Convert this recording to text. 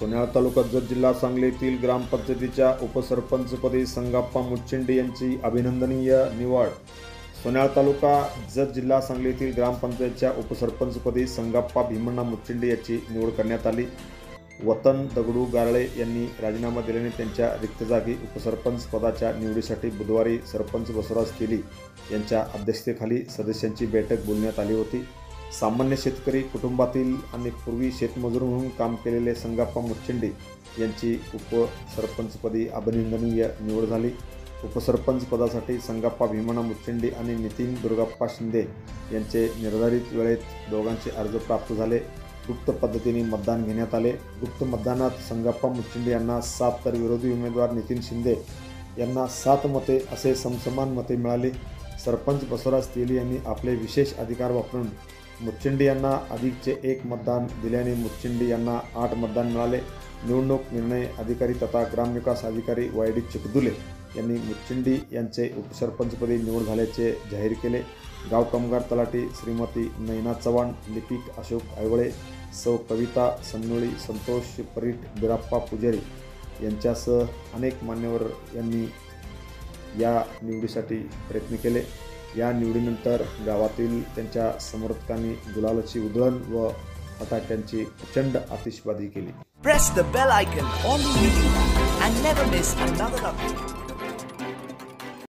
सोन्याळ तालुका जत जिल्हा सांगली येथील ग्रामपंचायतीच्या उपसरपंचपदी संगाप्पा मुच्छिंडे यांची अभिनंदनीय निवड। सोन्याळ तालुका जत जिल्हा सांगली येथील ग्रामपंचायतीच्या उपसरपंचपदी संगाप्पा भीमण्णा मुच्छिंडे यांची निवड करण्यात आली। वतन दगडू गारळे यांनी राजीनामा दिल्याने त्यांच्या रिक्त जागी उपसरपंच पदाच्या निवडीसाठी बुधवारी सरपंच बसवराज तेली यांच्या अध्यक्षतेखाली सदस्यांची बैठक बोलण्यात आली होती। सामान्य शेतकरी कुटुंबातील आणि पूर्वी शेतमजूर म्हणून काम केलेले संगाप्पा मुच्छिंडे यांची उपसरपंचपदी अभिनंदनीय निवड झाली। उपसरपंच पदासाठी संगाप्पा भीमण्णा मुच्छिंडे आणि नितीन दुर्गाप्पा शिंदे यांचे निर्धारित वेळेत दोघांचे अर्ज प्राप्त झाले। गुप्त पद्धतीने मतदान घेण्यात आले। गुप्त मतदानात संगाप्पा मुच्छिंडे यांना 7 तर विरोधी उमेदवार नितीन शिंदे यांना 7 मते असे समसमान मते मिळाली। सरपंच बसवराज तेली यांनी आपले विशेष अधिकार वापरून मुच्छिंडे यांना अधिकचे 1 मतदान दिल्याने मुच्छिंडे यांना 8 मतदान मिळाले। निवडणूक निर्णय अधिकारी तथा ग्रामविकास अधिकारी वायडी चिकदुले यांनी मुच्छिंडे यांचे उपसरपंचपदी निवड झाल्याचे जाहीर केले। गाव कामगार तलाठी श्रीमती नैना चव्हाण, लिपिक अशोक ऐवळे, सौ कविता सन्नोळी, संतोष परीट, बिराप्पा पुजारी यांच्यासह अनेक मान्यवर यांनी या निवडीसाठी प्रयत्न केले। या निवडीनंतर गावातील त्यांच्या समर्थकांनी गुलालाची उधळण व फटाक्यांची प्रचंड आतिषबाजी केली। Press the bell icon on the video and never miss another update.